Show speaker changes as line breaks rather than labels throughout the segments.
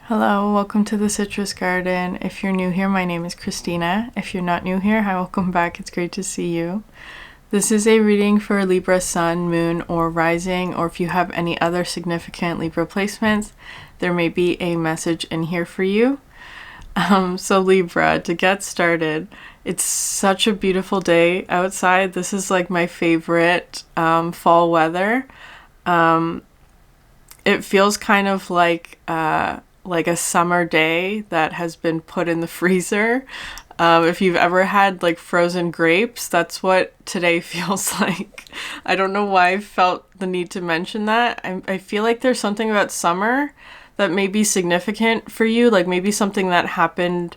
Hello, welcome to the Citrus Garden. If you're new here, my name is Christina. If you're not new here, hi, welcome back. It's great to see you. This is a reading for Libra Sun, Moon, or Rising, or if you have any other significant Libra placements, there may be a message in here for you. So Libra, to get started, it's such a beautiful day outside. This is like my favorite fall weather. It feels kind of like a summer day that has been put in the freezer. If you've ever had like frozen grapes, that's what today feels like. I don't know why I felt the need to mention that. I feel like there's something about summer that may be significant for you, like maybe something that happened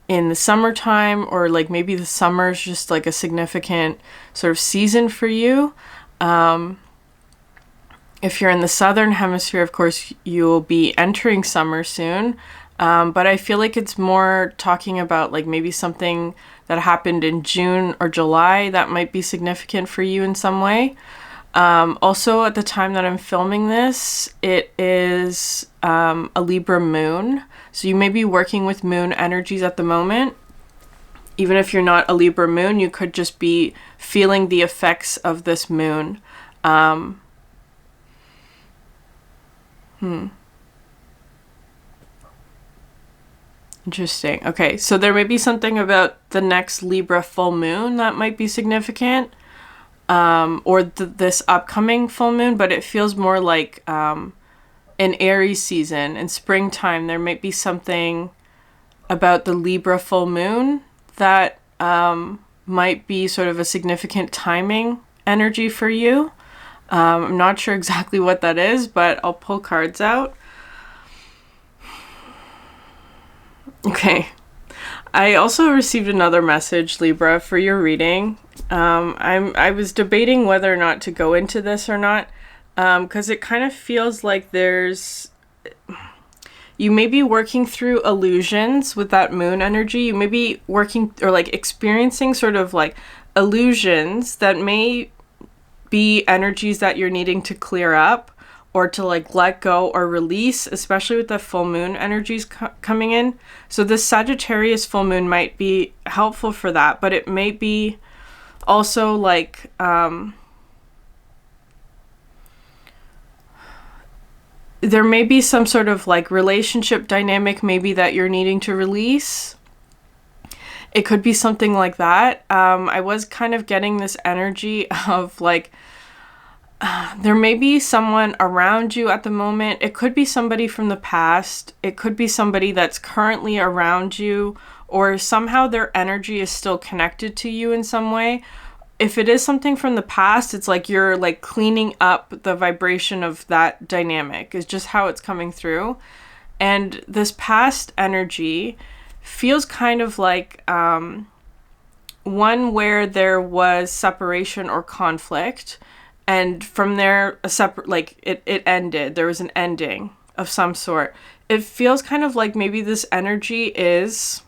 in the summertime, or like maybe the summer's just like a significant sort of season for you. If you're in the southern hemisphere, of course, you'll be entering summer soon. But I feel like it's more talking about like maybe something that happened in June or July that might be significant for you in some way. Also, at the time that I'm filming this, it is a Libra moon. So you may be working with moon energies at the moment. Even if you're not a Libra moon, you could just be feeling the effects of this moon. Interesting. Okay, so there may be something about the next Libra full moon that might be significant, or this upcoming full moon, but it feels more like an Aries season. In springtime, there might be something about the Libra full moon that might be sort of a significant timing energy for you. I'm not sure exactly what that is, but I'll pull cards out. Okay. I also received another message, Libra, for your reading. I was debating whether or not to go into this or not, because it kind of feels like you may be working through illusions with that moon energy. You may be working or like experiencing sort of like illusions that may be energies that you're needing to clear up or to like let go or release, especially with the full moon energies coming in. So this Sagittarius full moon might be helpful for that, but it may be also like there may be some sort of like relationship dynamic maybe that you're needing to release. It could be something like that. I was kind of getting this energy of like, there may be someone around you at the moment. It could be somebody from the past. It could be somebody that's currently around you, or somehow their energy is still connected to you in some way. If it is something from the past, it's like you're like cleaning up the vibration of that dynamic, is just how it's coming through. And this past energy feels kind of like one where there was separation or conflict, and from there a separate, like it ended. There was an ending of some sort. It feels kind of like maybe this energy is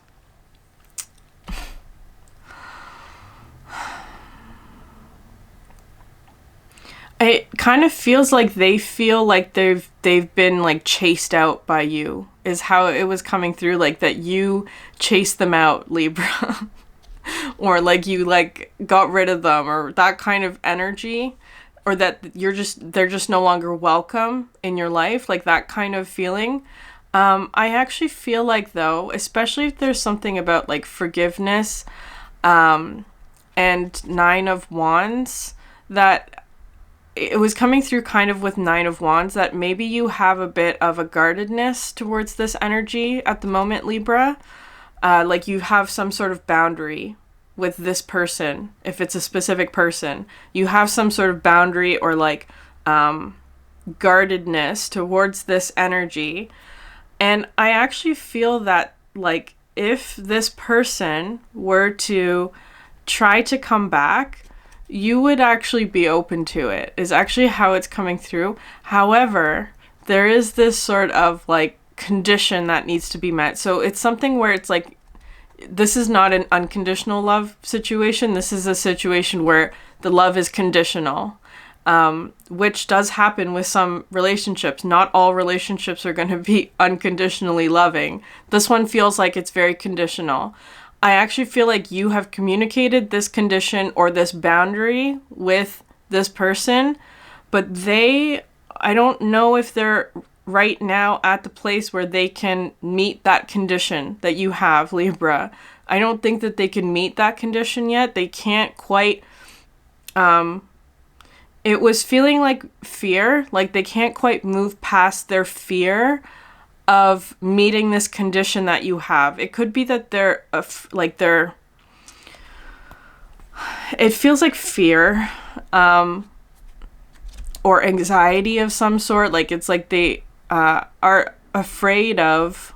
it kind of feels like they feel like they've been like chased out by you, is how it was coming through, like that you chased them out, Libra. Or like you like got rid of them, or that kind of energy, or that they're just no longer welcome in your life, like that kind of feeling. I actually feel like though, especially if there's something about like forgiveness and Nine of Wands, that it was coming through kind of with Nine of Wands, that maybe you have a bit of a guardedness towards this energy at the moment, Libra. Like you have some sort of boundary with this person. If it's a specific person, you have some sort of boundary or like guardedness towards this energy. And I actually feel that like if this person were to try to come back, you would actually be open to it, is actually how it's coming through. However, there is this sort of like condition that needs to be met. So it's something where it's like, this is not an unconditional love situation. This is a situation where the love is conditional. which does happen with some relationships. Not all relationships are going to be unconditionally loving. This one feels like it's very conditional. I actually feel like you have communicated this condition or this boundary with this person, but I don't know if they're right now at the place where they can meet that condition that you have, Libra. I don't think that they can meet that condition yet. They can't quite, it was feeling like fear, like they can't quite move past their fear of meeting this condition that you have. It could be that it feels like fear, or anxiety of some sort. Like it's like they are afraid of,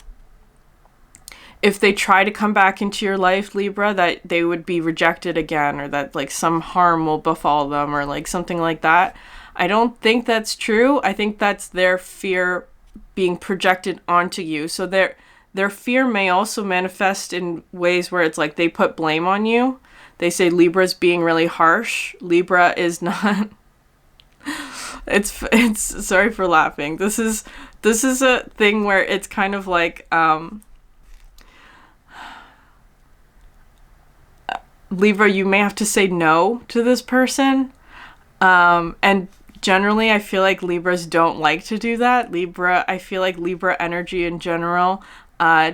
if they try to come back into your life, Libra, that they would be rejected again, or that like some harm will befall them, or like something like that. I don't think that's true. I think that's their fear being projected onto you. So their fear may also manifest in ways where it's like they put blame on you. They say Libra's being really harsh. Libra is not. It's sorry for laughing. This is a thing where it's kind of like Libra, you may have to say no to this person. And generally I feel like Libras don't like to do that. I feel like Libra energy in general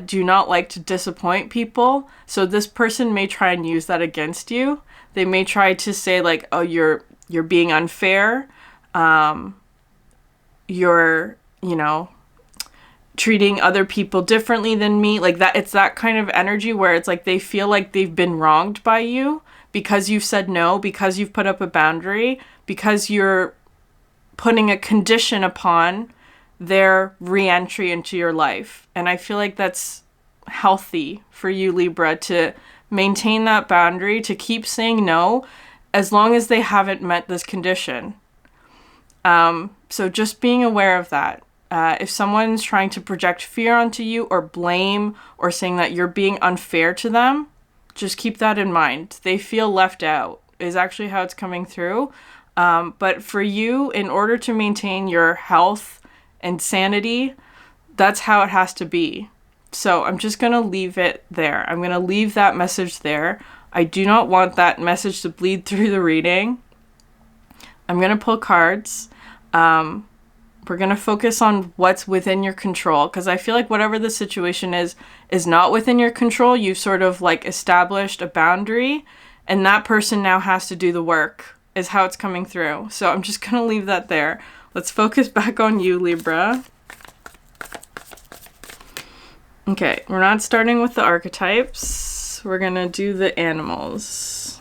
do not like to disappoint people. So this person may try and use that against you. They may try to say like, oh, you're being unfair. You're, treating other people differently than me. Like that, it's that kind of energy where it's like they feel like they've been wronged by you because you've said no, because you've put up a boundary, because you're putting a condition upon their re-entry into your life. And I feel like that's healthy for you, Libra, to maintain that boundary, to keep saying no as long as they haven't met this condition. So just being aware of that. If someone's trying to project fear onto you or blame or saying that you're being unfair to them, just keep that in mind. They feel left out is actually how it's coming through. But for you, in order to maintain your health and sanity, that's how it has to be. So I'm just going to leave it there. I'm going to leave that message there. I do not want that message to bleed through the reading. I'm going to pull cards. We're going to focus on what's within your control, because I feel like whatever the situation is not within your control. You've sort of like established a boundary, and that person now has to do the work, is how it's coming through. So I'm just going to leave that there. Let's focus back on you, Libra. Okay, we're not starting with the archetypes. We're going to do the animals.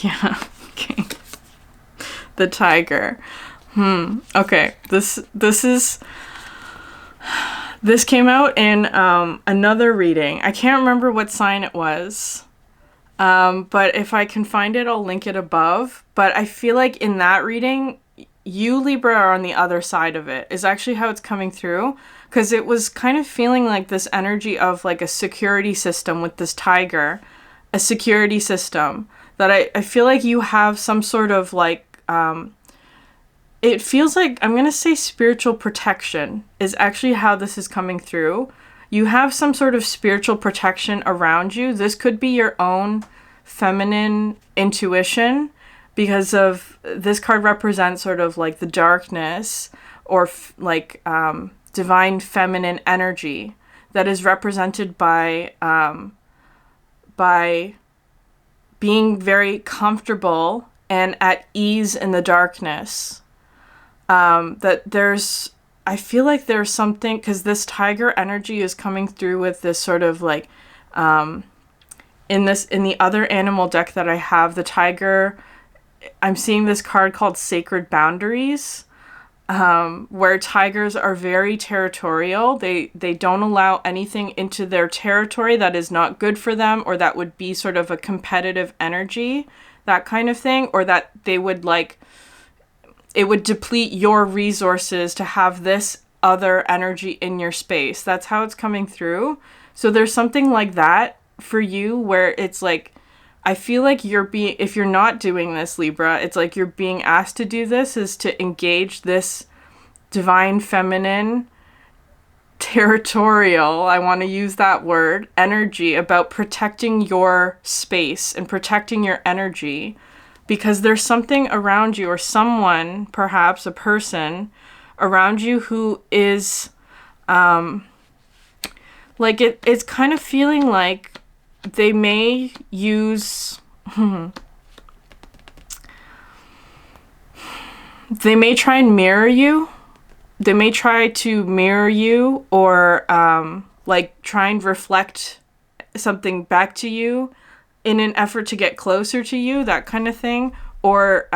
Yeah, okay. The tiger. Okay, this came out in another reading. I can't remember what sign it was. But if I can find it, I'll link it above. But I feel like in that reading, you, Libra, are on the other side of it, is actually how it's coming through. Because it was kind of feeling like this energy of like a security system with this tiger. A security system. That I feel like you have some sort of like, it feels like, I'm going to say spiritual protection is actually how this is coming through. You have some sort of spiritual protection around you. This could be your own feminine intuition, because of this card represents sort of like the darkness or divine feminine energy that is represented by being very comfortable and at ease in the darkness. I feel like there's something, because this tiger energy is coming through with this sort of like, in the other animal deck that I have, the tiger, I'm seeing this card called Sacred Boundaries, where tigers are very territorial. They don't allow anything into their territory that is not good for them, or that would be sort of a competitive energy, that kind of thing, or that they would like it would deplete your resources to have this other energy in your space. That's how it's coming through. So there's something like that for you where it's like, I feel like if you're not doing this, Libra, it's like you're being asked to do this, is to engage this divine feminine, territorial, I want to use that word, energy about protecting your space and protecting your energy, because there's something around you, or someone, perhaps a person around you, who is like it's kind of feeling like they may use they may try and mirror you. They may try to mirror you, or like try and reflect something back to you in an effort to get closer to you, that kind of thing. Or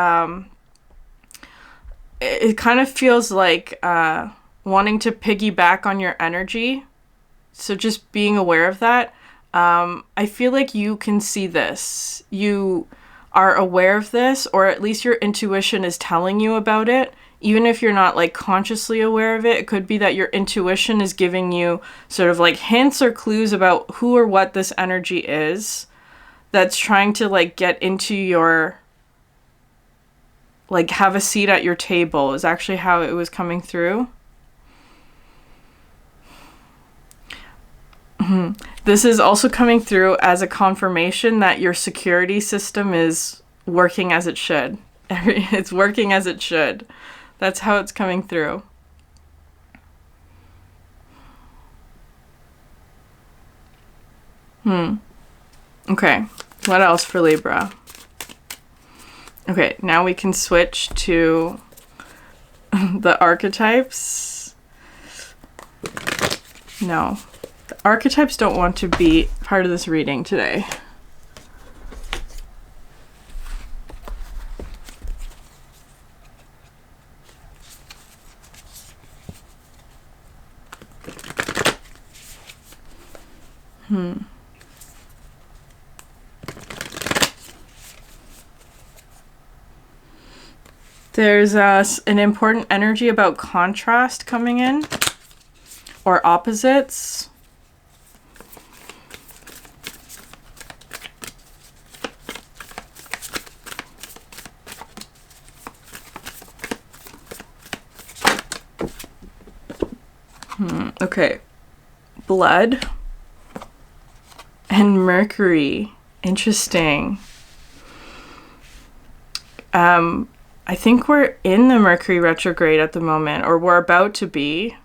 it kind of feels like wanting to piggyback on your energy. So just being aware of that. I feel like you can see this. You are aware of this, or at least your intuition is telling you about it. Even if you're not like consciously aware of it, it could be that your intuition is giving you sort of like hints or clues about who or what this energy is that's trying to like get into your, like have a seat at your table, is actually how it was coming through. This is also coming through as a confirmation that your security system is working as it should. It's working as it should. That's how it's coming through. Okay, what else for Libra? Okay, now we can switch to the archetypes. No, the archetypes don't want to be part of this reading today. There's an important energy about contrast coming in, or opposites. Okay. Blood and Mercury. Interesting. I think we're in the Mercury retrograde at the moment, or we're about to be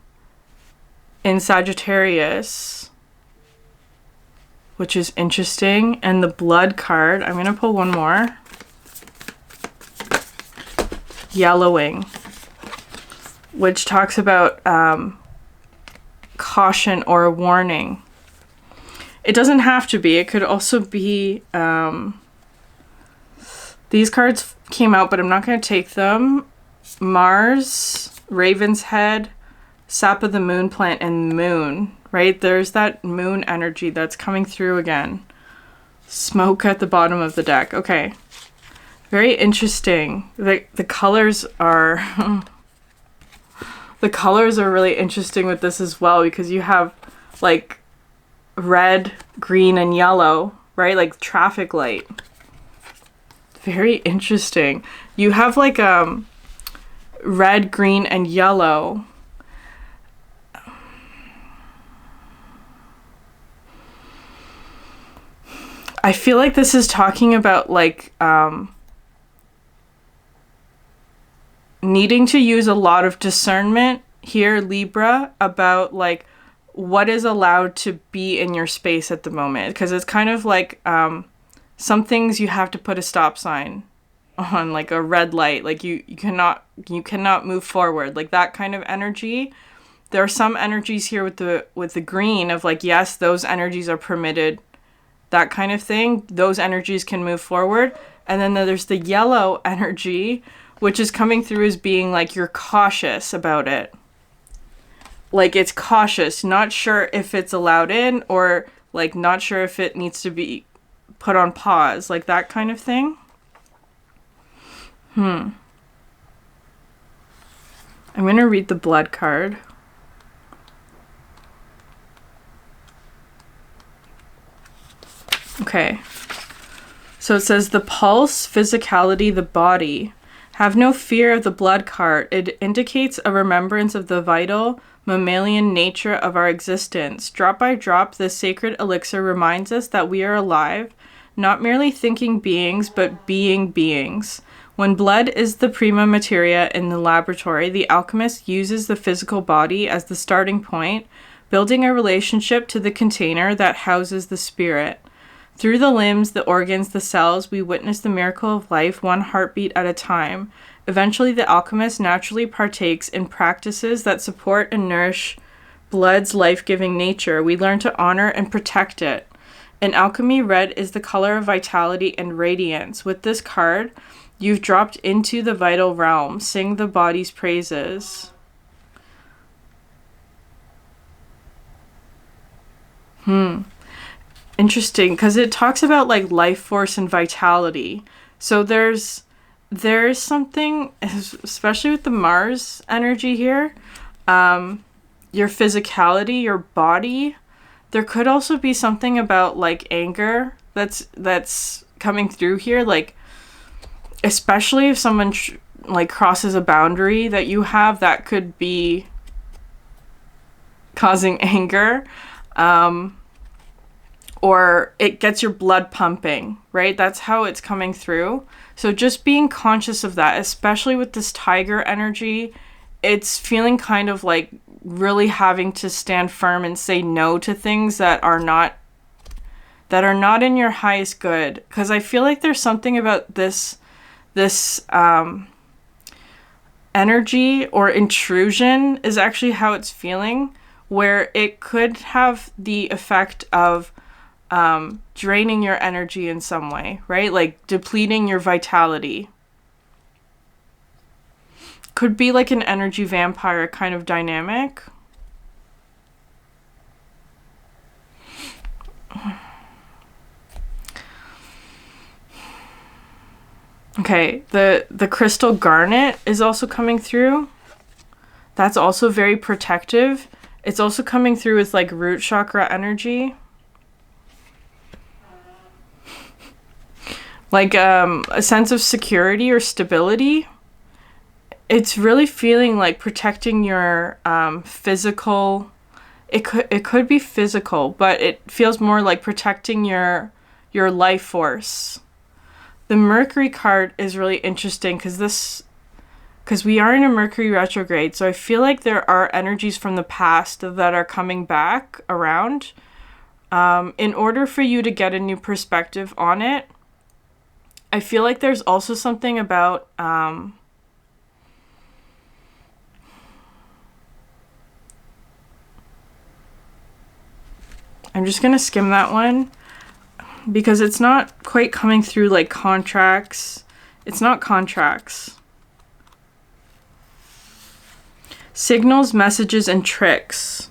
in Sagittarius, which is interesting. And the blood card, I'm going to pull one more. Yellowing, which talks about caution or a warning. It doesn't have to be. It could also be... these cards came out, but I'm not going to take them. Mars, Raven's Head, Sap of the Moon Plant, and Moon, right? There's that moon energy that's coming through again. Smoke at the bottom of the deck. Okay. Very interesting. The colors are... the colors are really interesting with this as well, because you have like red, green, and yellow, right? Like traffic light. Very interesting. You have like red, green, and yellow. I feel like this is talking about like needing to use a lot of discernment here, Libra, about like what is allowed to be in your space at the moment. Because it's kind of like some things you have to put a stop sign on, like a red light, like you cannot move forward, like that kind of energy. There are some energies here with the green of like, yes, those energies are permitted, that kind of thing. Those energies can move forward. And then there's the yellow energy, which is coming through as being like you're cautious about it. Like it's cautious, not sure if it's allowed in, or like not sure if it needs to be put on pause, like that kind of thing. I'm going to read the blood card. Okay. So it says the pulse, physicality, the body. Have no fear of the blood card. It indicates a remembrance of the vital, mammalian nature of our existence. Drop by drop, this sacred elixir reminds us that we are alive, not merely thinking beings, but being beings. When blood is the prima materia in the laboratory, the alchemist uses the physical body as the starting point, building a relationship to the container that houses the spirit. Through the limbs, the organs, the cells, we witness the miracle of life, one heartbeat at a time. Eventually, the alchemist naturally partakes in practices that support and nourish blood's life-giving nature. We learn to honor and protect it. In alchemy, red is the color of vitality and radiance. With this card, you've dropped into the vital realm. Sing the body's praises. Interesting, because it talks about like life force and vitality. So there's something, especially with the Mars energy here, your physicality, your body. There could also be something about like anger that's coming through here, like especially if someone like crosses a boundary that you have that could be causing anger. Or it gets your blood pumping, right? That's how it's coming through. So just being conscious of that, especially with this tiger energy, it's feeling kind of like really having to stand firm and say no to things that are not in your highest good. Because I feel like there's something about this energy or intrusion is actually how it's feeling, where it could have the effect of draining your energy in some way, right? Like depleting your vitality. Could be like an energy vampire kind of dynamic. Okay, the crystal garnet is also coming through. That's also very protective. It's also coming through with like root chakra energy. Like a sense of security or stability. It's really feeling like protecting your physical. It could be physical, but it feels more like protecting your life force. The Mercury card is really interesting because we are in a Mercury retrograde, so I feel like there are energies from the past that are coming back around. In order for you to get a new perspective on it, I feel like there's also something about I'm just going to skim that one because it's not quite coming through like contracts. It's not contracts. Signals, messages, and tricks.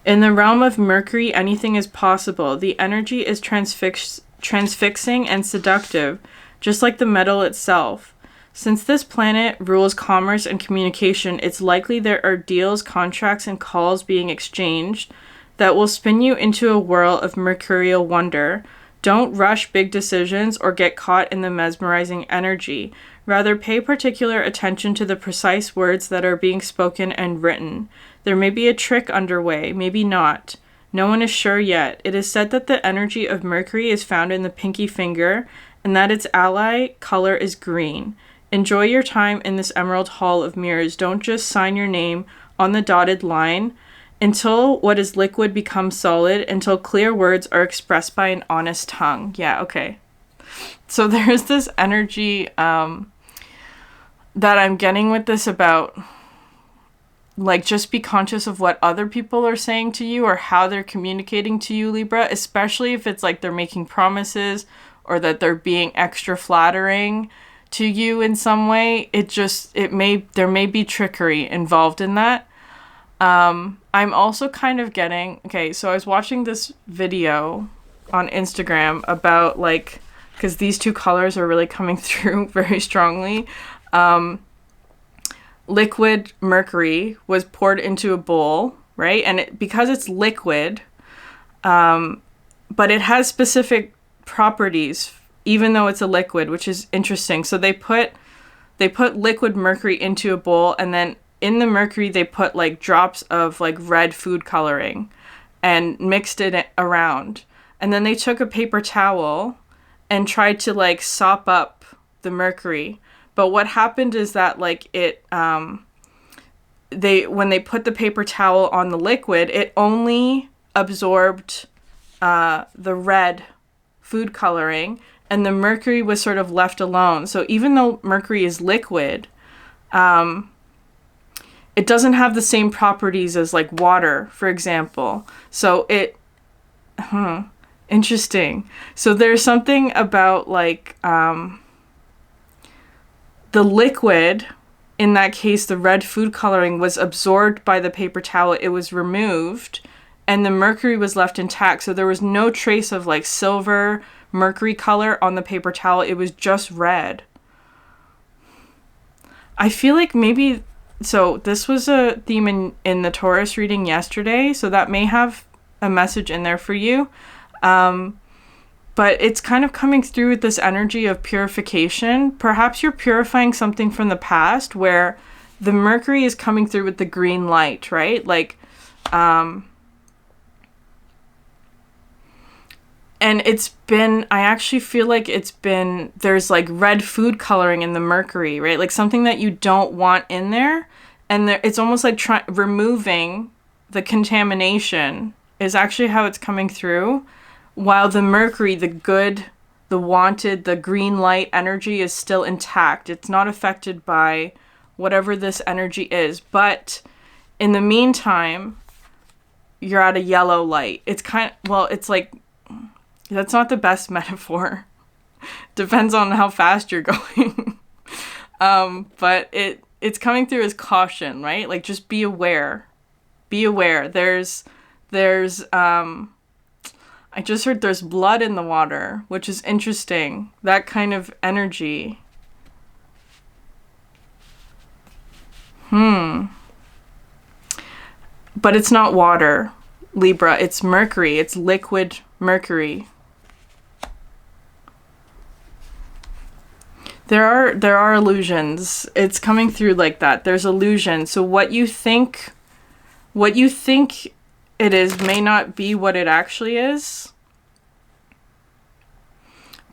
In the realm of Mercury, anything is possible. The energy is transfixing and seductive, just like the metal itself. Since this planet rules commerce and communication, it's likely there are deals, contracts, and calls being exchanged that will spin you into a whirl of mercurial wonder. Don't rush big decisions or get caught in the mesmerizing energy. Rather, pay particular attention to the precise words that are being spoken and written. There may be a trick underway, maybe not. No one is sure yet. It is said that the energy of Mercury is found in the pinky finger, and that its ally color is green. Enjoy your time in this emerald hall of mirrors. Don't just sign your name on the dotted line until what is liquid becomes solid, until clear words are expressed by an honest tongue. Yeah, okay. So there's this energy that I'm getting with this about, like, just be conscious of what other people are saying to you or how they're communicating to you, Libra, especially if it's like they're making promises or that they're being extra flattering to you in some way. There may be trickery involved in that. I'm also kind of getting, okay, so I was watching this video on Instagram about like, because these two colors are really coming through very strongly. liquid mercury was poured into a bowl, right? And because it's liquid, but it has specific properties, even though it's a liquid, which is interesting. So they put liquid mercury into a bowl, and then in the mercury they put like drops of like red food coloring and mixed it around. And then they took a paper towel and tried to like sop up the mercury. But what happened is that like when they put the paper towel on the liquid, it only absorbed the red food coloring, and the mercury was sort of left alone. So even though mercury is liquid, it doesn't have the same properties as like water, for example. So interesting. So there's something about like the liquid, in that case, the red food coloring was absorbed by the paper towel. It was removed, and the mercury was left intact. So there was no trace of like silver mercury color on the paper towel. It was just red. I feel like maybe, so this was a theme in the Taurus reading yesterday, so that may have a message in there for you. But it's kind of coming through with this energy of purification. Perhaps you're purifying something from the past where the mercury is coming through with the green light, right? Like, and I actually feel like there's like red food coloring in the mercury, right? Like something that you don't want in there. And it's almost like removing the contamination is actually how it's coming through. While the mercury, the good, the wanted, the green light energy is still intact. It's not affected by whatever this energy is. But in the meantime, you're at a yellow light. It's it's like, that's not the best metaphor. Depends on how fast you're going. But it's coming through as caution, right? Like, just be aware. Be aware. I just heard there's blood in the water, which is interesting. That kind of energy. But it's not water, Libra. It's mercury. It's liquid mercury. There are illusions. It's coming through like that. There's illusion. So what you think it is may not be what it actually is.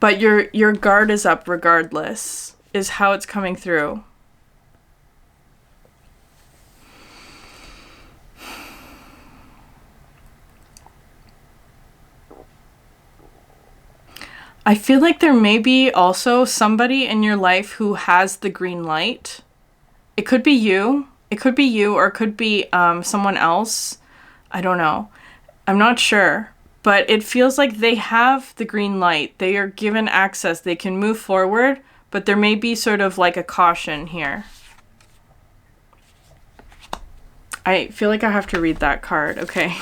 But your guard is up regardless, is how it's coming through. I feel like there may be also somebody in your life who has the green light. It could be you. It could be you, or it could be someone else. I don't know. I'm not sure. But it feels like they have the green light. They are given access. They can move forward, but there may be sort of like a caution here. I feel like I have to read that card. Okay.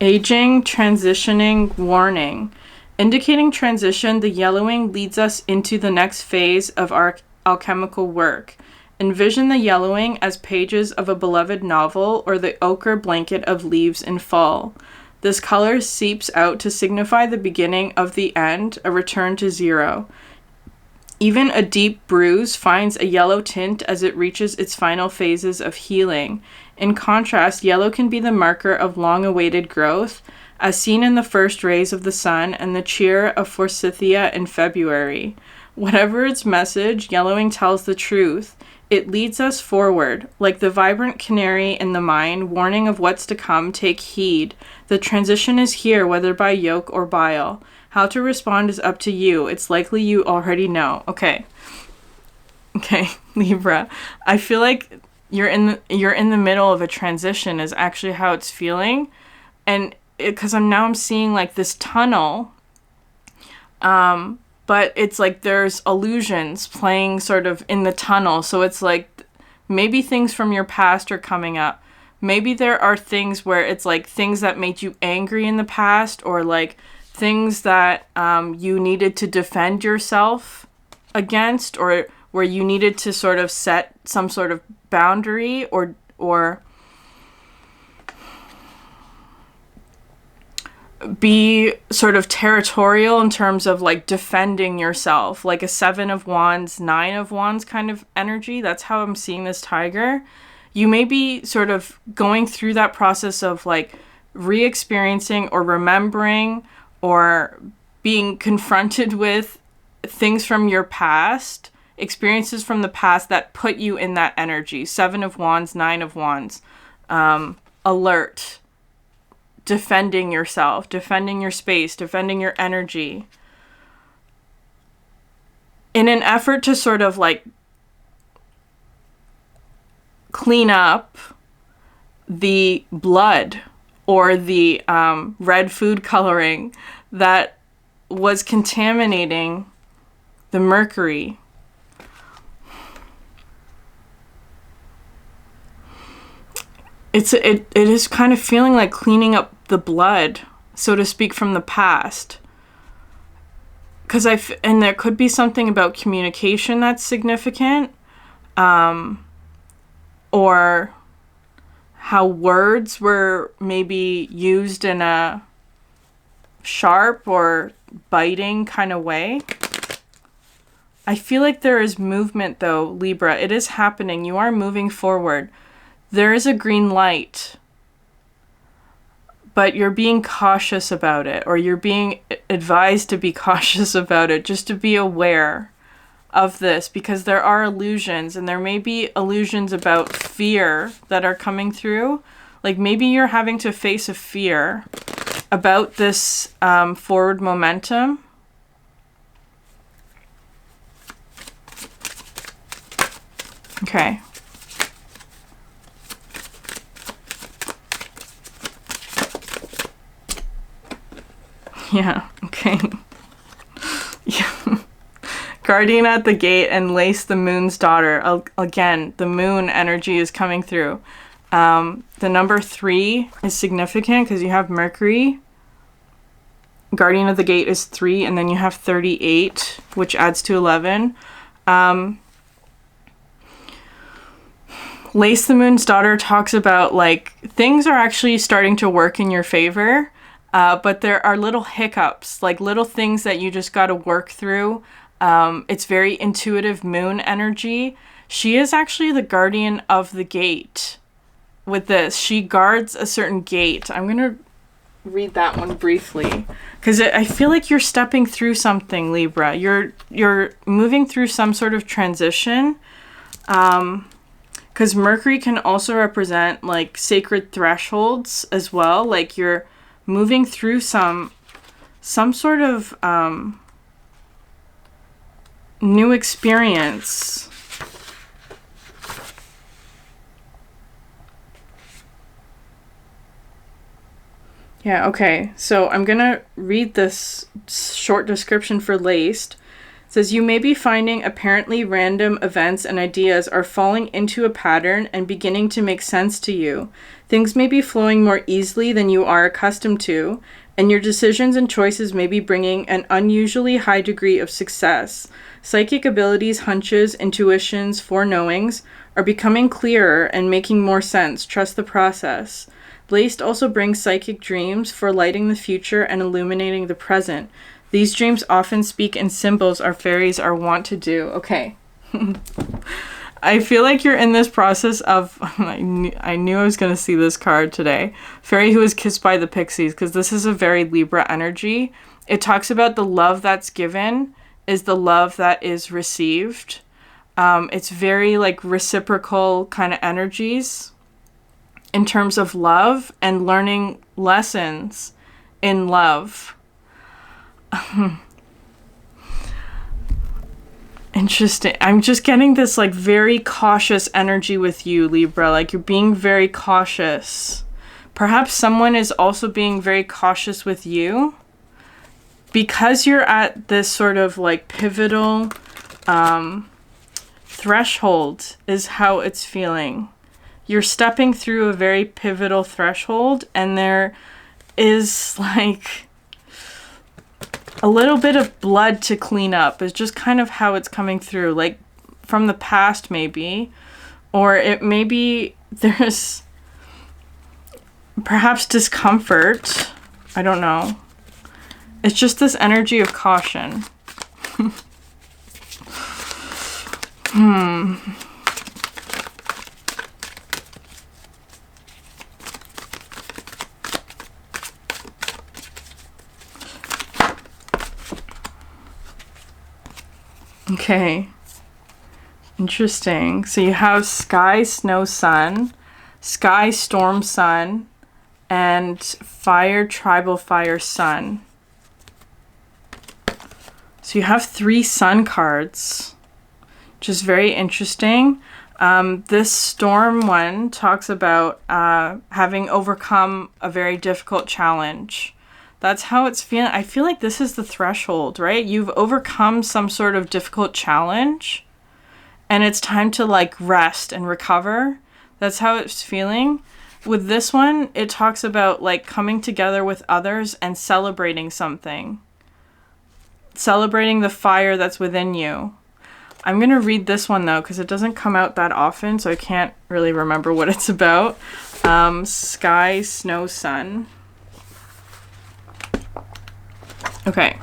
Aging, transitioning, warning. Indicating transition, the yellowing leads us into the next phase of our alchemical work. Envision the yellowing as pages of a beloved novel or the ochre blanket of leaves in fall. This color seeps out to signify the beginning of the end, a return to zero. Even a deep bruise finds a yellow tint as it reaches its final phases of healing. In contrast, yellow can be the marker of long-awaited growth, as seen in the first rays of the sun and the cheer of forsythia in February. Whatever its message, yellowing tells the truth. It leads us forward. Like the vibrant canary in the mine, warning of what's to come, take heed. The transition is here, whether by yoke or bile. How to respond is up to you. It's likely you already know. Okay, Libra. I feel like you're in the middle of a transition is actually how it's feeling. And because I'm seeing like this tunnel, but it's like there's illusions playing sort of in the tunnel. So it's like maybe things from your past are coming up. Maybe there are things where it's like things that made you angry in the past, or like things that you needed to defend yourself against, or where you needed to sort of set some sort of boundary, or be sort of territorial in terms of like defending yourself, like a 7 of Wands, 9 of Wands kind of energy. That's how I'm seeing this tiger. You may be sort of going through that process of like re-experiencing or remembering or being confronted with things from your past, experiences from the past that put you in that energy. 7 of Wands, 9 of Wands. Alert. Defending yourself, defending your space, defending your energy. In an effort to sort of like clean up the blood or the red food coloring that was contaminating the mercury. It is kind of feeling like cleaning up the blood, so to speak, from the past. Because and there could be something about communication that's significant, or how words were maybe used in a sharp or biting kind of way. I feel like there is movement though, Libra. It is happening. You are moving forward. There is a green light, but you're being cautious about it, or you're being advised to be cautious about it, just to be aware of this, because there are illusions, and there may be illusions about fear that are coming through. Like maybe you're having to face a fear about this forward momentum. Okay. Yeah, okay. Yeah. Guardian at the gate and Lace the moon's daughter. Again, the moon energy is coming through. The number 3 is significant because you have Mercury. Guardian of the gate is 3, and then you have 38, which adds to 11. Lace the moon's daughter talks about like things are actually starting to work in your favor. But there are little hiccups, like little things that you just got to work through. It's very intuitive moon energy. She is actually the guardian of the gate with this. She guards a certain gate. I'm going to read that one briefly because I feel like you're stepping through something, Libra. You're moving through some sort of transition. Because Mercury can also represent like sacred thresholds as well. Like you're moving through some sort of new experience. Yeah, okay. So I'm gonna read this short description for Laced. It says, you may be finding apparently random events and ideas are falling into a pattern and beginning to make sense to you. Things may be flowing more easily than you are accustomed to, and your decisions and choices may be bringing an unusually high degree of success. Psychic abilities, hunches, intuitions, foreknowings are becoming clearer and making more sense. Trust the process. Laced also brings psychic dreams for lighting the future and illuminating the present. These dreams often speak in symbols our fairies are wont to do. Okay. I feel like you're in this process of... I knew I was going to see this card today. Fairy who is kissed by the pixies, because this is a very Libra energy. It talks about the love that's given is the love that is received. It's very like reciprocal kind of energies in terms of love and learning lessons in love. Interesting. I'm just getting this like very cautious energy with you, Libra. Like you're being very cautious. Perhaps someone is also being very cautious with you because you're at this sort of like pivotal threshold is how it's feeling. You're stepping through a very pivotal threshold, and there is like a little bit of blood to clean up is just kind of how it's coming through, like from the past maybe, or it maybe there's perhaps discomfort. I don't know. It's just this energy of caution. Okay. Interesting. So you have sky, snow, sun, sky, storm, sun, and fire, tribal, fire, sun. So you have 3 sun cards, which is very interesting. This storm one talks about having overcome a very difficult challenge. That's how it's feeling. I feel like this is the threshold, right? You've overcome some sort of difficult challenge and it's time to like rest and recover. That's how it's feeling. With this one, it talks about like coming together with others and celebrating something. Celebrating the fire that's within you. I'm going to read this one though, because it doesn't come out that often, so I can't really remember what it's about. Sky, snow, sun. Okay.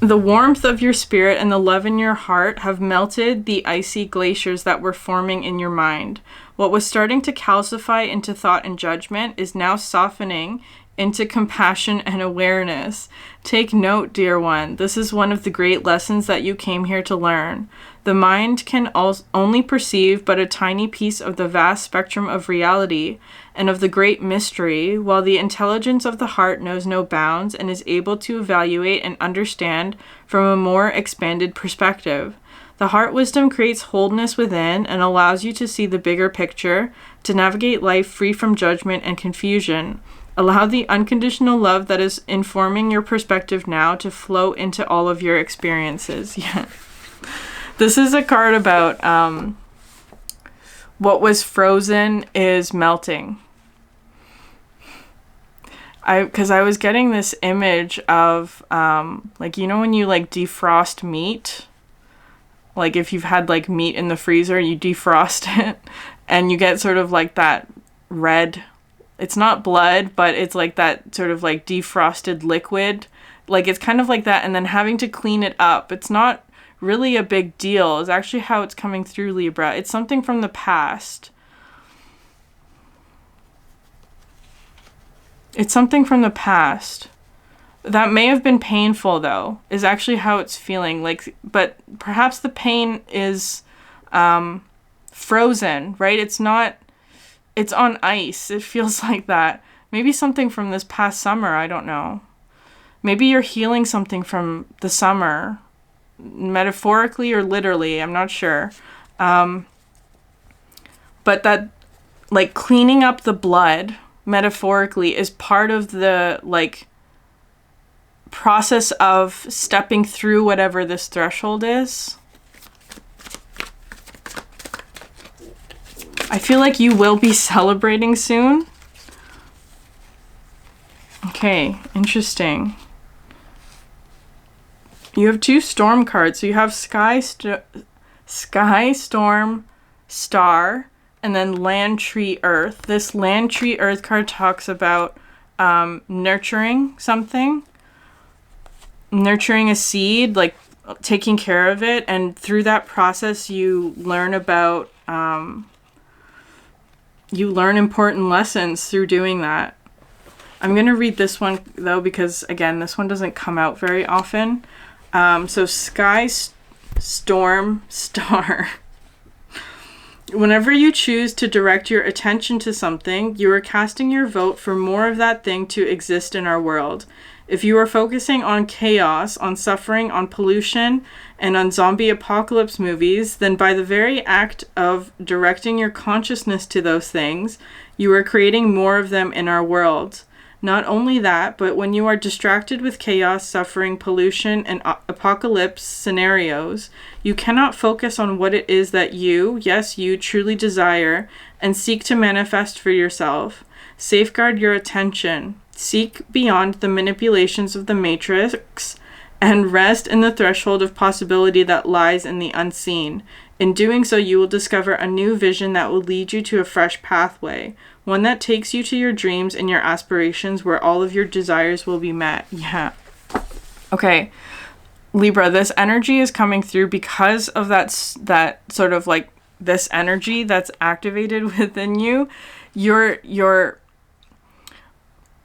The warmth of your spirit and the love in your heart have melted the icy glaciers that were forming in your mind. What was starting to calcify into thought and judgment is now softening into compassion and awareness. Take note, dear one. This is one of the great lessons that you came here to learn. The mind can only perceive but a tiny piece of the vast spectrum of reality and of the great mystery, while the intelligence of the heart knows no bounds and is able to evaluate and understand from a more expanded perspective. The heart wisdom creates wholeness within and allows you to see the bigger picture, to navigate life free from judgment and confusion. Allow the unconditional love that is informing your perspective now to flow into all of your experiences. Yeah. This is a card about what was frozen is melting. Because I was getting this image of, like, you know when you, like, defrost meat? Like, if you've had, like, meat in the freezer, you defrost it, and you get sort of, like, that red... It's not blood, but it's like that sort of like defrosted liquid. Like it's kind of like that, and then having to clean it up. It's not really a big deal. It's actually how it's coming through, Libra. It's something from the past. It's something from the past. That may have been painful though, is actually how it's feeling. Like, but perhaps the pain is frozen, right? It's not... It's on ice. It feels like that. Maybe something from this past summer. I don't know. Maybe you're healing something from the summer. Metaphorically or literally. I'm not sure. But that, like, cleaning up the blood, metaphorically, is part of the, like, process of stepping through whatever this threshold is. I feel like you will be celebrating soon. Okay, interesting. You have 2 storm cards. So you have Sky, Storm, Star, and then Land, Tree, Earth. This Land, Tree, Earth card talks about nurturing something. Nurturing a seed, like taking care of it. And through that process, you learn about... you learn important lessons through doing that. I'm going to read this one, though, because, again, this one doesn't come out very often. So, Sky, Storm, Star. Whenever you choose to direct your attention to something, you are casting your vote for more of that thing to exist in our world. If you are focusing on chaos, on suffering, on pollution, and on zombie apocalypse movies, then by the very act of directing your consciousness to those things, you are creating more of them in our world. Not only that, but when you are distracted with chaos, suffering, pollution, and apocalypse scenarios, you cannot focus on what it is that you, yes, you truly desire and seek to manifest for yourself. Safeguard your attention. Seek beyond the manipulations of the matrix and rest in the threshold of possibility that lies in the unseen. In doing so, you will discover a new vision that will lead you to a fresh pathway, one that takes you to your dreams and your aspirations where all of your desires will be met. Yeah. Okay. Libra, this energy is coming through because of that sort of like this energy that's activated within you. Your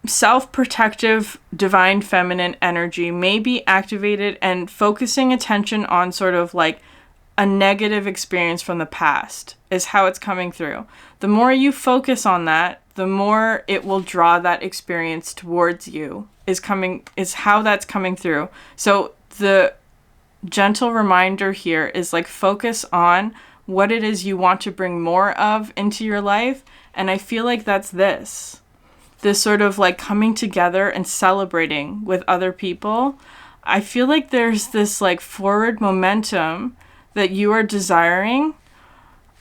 self-protective divine feminine energy may be activated and focusing attention on sort of like a negative experience from the past is how it's coming through. The more you focus on that, the more it will draw that experience towards you is how that's coming through. So the gentle reminder here is like focus on what it is you want to bring more of into your life. And I feel like that's this sort of like coming together and celebrating with other people. I feel like there's this like forward momentum that you are desiring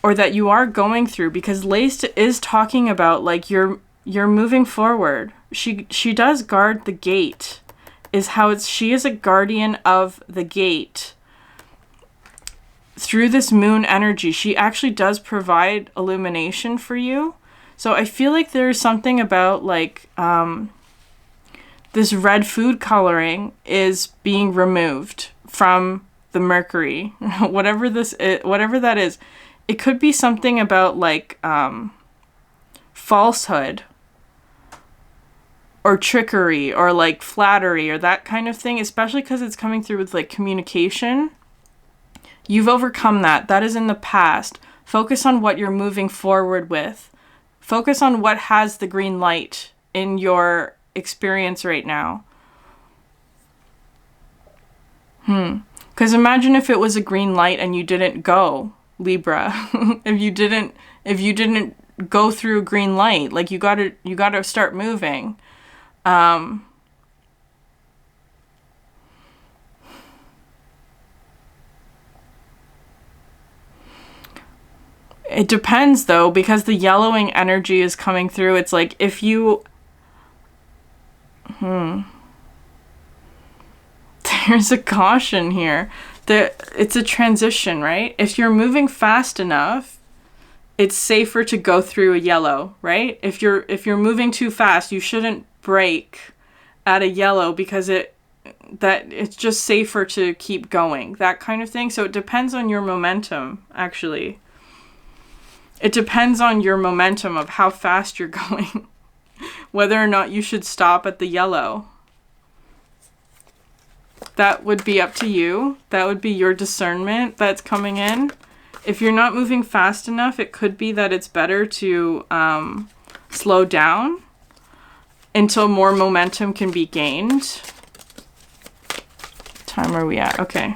or that you are going through, because Lace is talking about like you're moving forward. She does guard the gate, is how she is a guardian of the gate. Through this moon energy, she actually does provide illumination for you. So I feel like there's something about like this red food coloring is being removed from the Mercury, whatever that is. It could be something about like falsehood or trickery or like flattery or that kind of thing, especially because it's coming through with like communication. You've overcome that. That is in the past. Focus on what you're moving forward with. Focus on what has the green light in your experience right now. Because imagine if it was a green light and you didn't go, Libra. if you didn't go through a green light, like you gotta start moving. It depends though, because the yellowing energy is coming through. It's like if you there's a caution here. It's a transition, right? If you're moving fast enough, it's safer to go through a yellow, right? If you're moving too fast, you shouldn't brake at a yellow because it's just safer to keep going, that kind of thing. So it depends on your momentum, actually. It depends on your momentum of how fast you're going, whether or not you should stop at the yellow. That would be up to you. That would be your discernment that's coming in. If you're not moving fast enough, it could be that it's better to slow down until more momentum can be gained. What time are we at? Okay.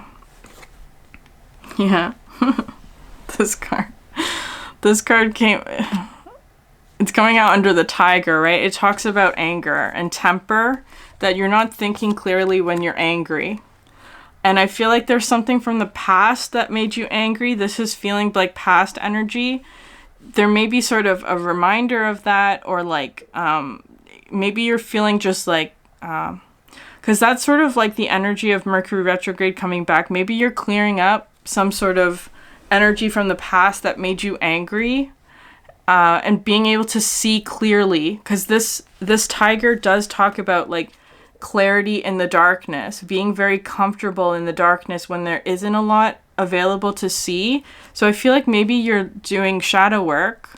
Yeah. This card came... It's coming out under the tiger, right? It talks about anger and temper, that you're not thinking clearly when you're angry. And I feel like there's something from the past that made you angry. This is feeling like past energy. There may be sort of a reminder of that, or like maybe you're feeling just like... because that's sort of like the energy of Mercury retrograde coming back. Maybe you're clearing up some sort of energy from the past that made you angry. And being able to see clearly, because this tiger does talk about like clarity in the darkness, being very comfortable in the darkness when there isn't a lot available to see. So I feel like maybe you're doing shadow work,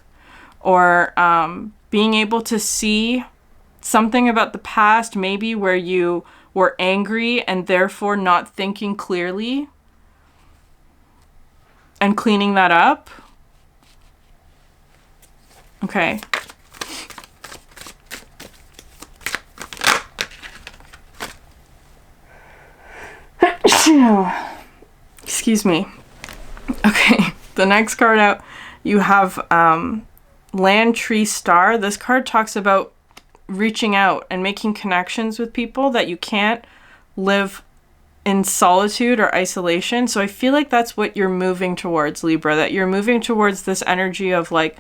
or being able to see something about the past, maybe where you were angry and therefore not thinking clearly, and cleaning that up. Okay. Excuse me. Okay, the next card out, you have Land Tree Star. This card talks about reaching out and making connections with people, that you can't live in solitude or isolation. So I feel like that's what you're moving towards, Libra, that you're moving towards this energy of like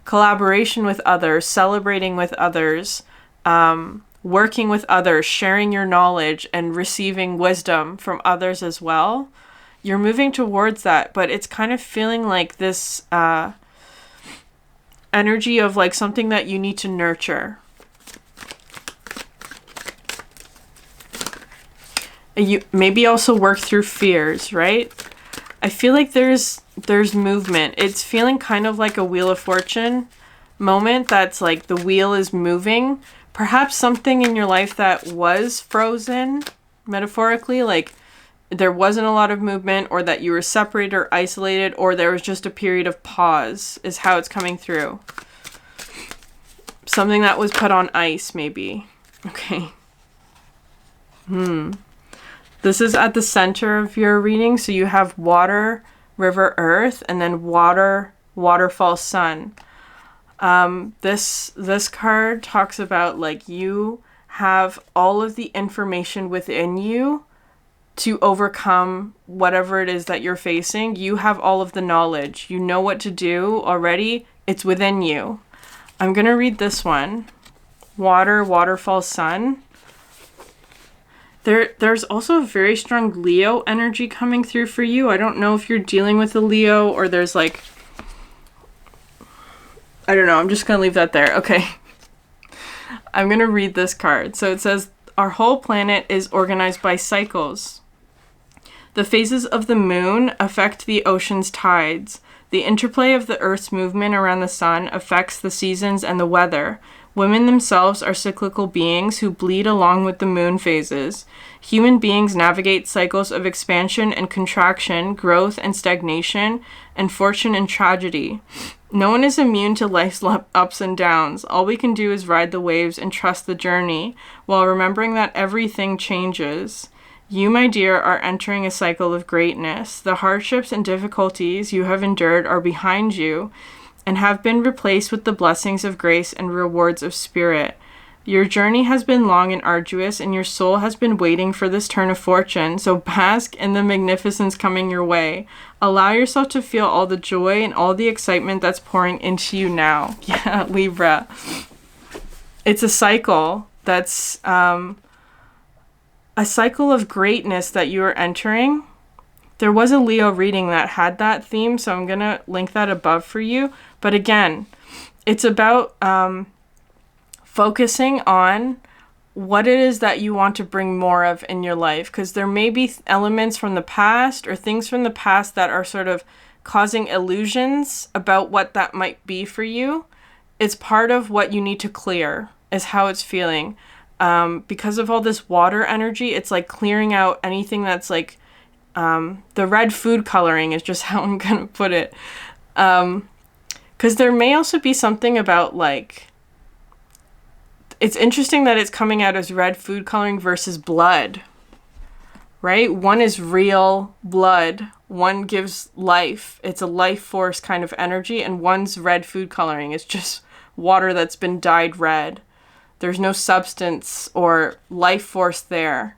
collaboration with others, celebrating with others, working with others, sharing your knowledge, and receiving wisdom from others as well. You're moving towards that, but it's kind of feeling like this energy of like something that you need to nurture. You maybe also work through fears, right? I feel like there's movement. It's feeling kind of like a Wheel of Fortune moment that's like the wheel is moving. Perhaps something in your life that was frozen, metaphorically, like there wasn't a lot of movement, or that you were separated or isolated, or there was just a period of pause, is how it's coming through. Something that was put on ice, maybe. Okay. This is at the center of your reading. So you have water, river, earth, and then water, waterfall, sun. This card talks about like you have all of the information within you to overcome whatever it is that you're facing. You have all of the knowledge. You know what to do already. It's within you. I'm going to read this one. Water, waterfall, sun. There's also a very strong Leo energy coming through for you. I don't know if you're dealing with a Leo or there's like, I don't know. I'm just going to leave that there. Okay. I'm going to read this card. So it says, our whole planet is organized by cycles. The phases of the moon affect the ocean's tides. The interplay of the Earth's movement around the sun affects the seasons and the weather. Women themselves are cyclical beings who bleed along with the moon phases. Human beings navigate cycles of expansion and contraction, growth and stagnation, and fortune and tragedy. No one is immune to life's ups and downs. All we can do is ride the waves and trust the journey, while remembering that everything changes. You, my dear, are entering a cycle of greatness. The hardships and difficulties you have endured are behind you, and have been replaced with the blessings of grace and rewards of spirit. Your journey has been long and arduous, and your soul has been waiting for this turn of fortune, so bask in the magnificence coming your way. Allow yourself to feel all the joy and all the excitement that's pouring into you now. Yeah, Libra. It's a cycle that's a cycle of greatness that you are entering. There was a Leo reading that had that theme, so I'm going to link that above for you. But again, it's about focusing on what it is that you want to bring more of in your life. Because there may be elements from the past or things from the past that are sort of causing illusions about what that might be for you. It's part of what you need to clear, is how it's feeling. Because of all this water energy, it's like clearing out anything that's like, the red food coloring is just how I'm going to put it. Because there may also be something about like, it's interesting that it's coming out as red food coloring versus blood, right? One is real blood. One gives life. It's a life force kind of energy. And one's red food coloring. It's just water that's been dyed red. There's no substance or life force there.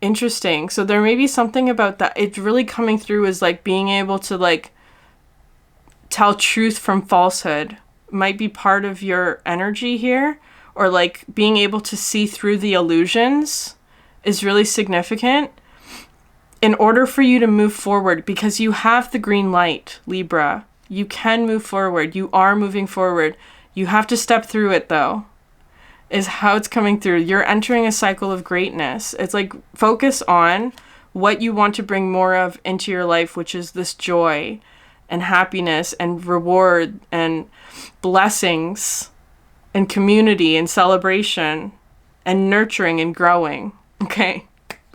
Interesting. So there may be something about that. It's really coming through as like being able to like tell truth from falsehood might be part of your energy here, or like being able to see through the illusions is really significant in order for you to move forward, because you have the green light, Libra. You can move forward. You are moving forward. You have to step through it though, is how it's coming through. You're entering a cycle of greatness. It's like focus on what you want to bring more of into your life, which is this joy and happiness and reward and blessings and community and celebration and nurturing and growing. Okay,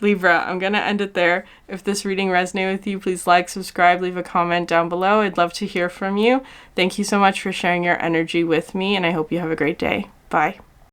Libra, I'm going to end it there. If this reading resonated with you, please like, subscribe, leave a comment down below. I'd love to hear from you. Thank you so much for sharing your energy with me, and I hope you have a great day. Bye.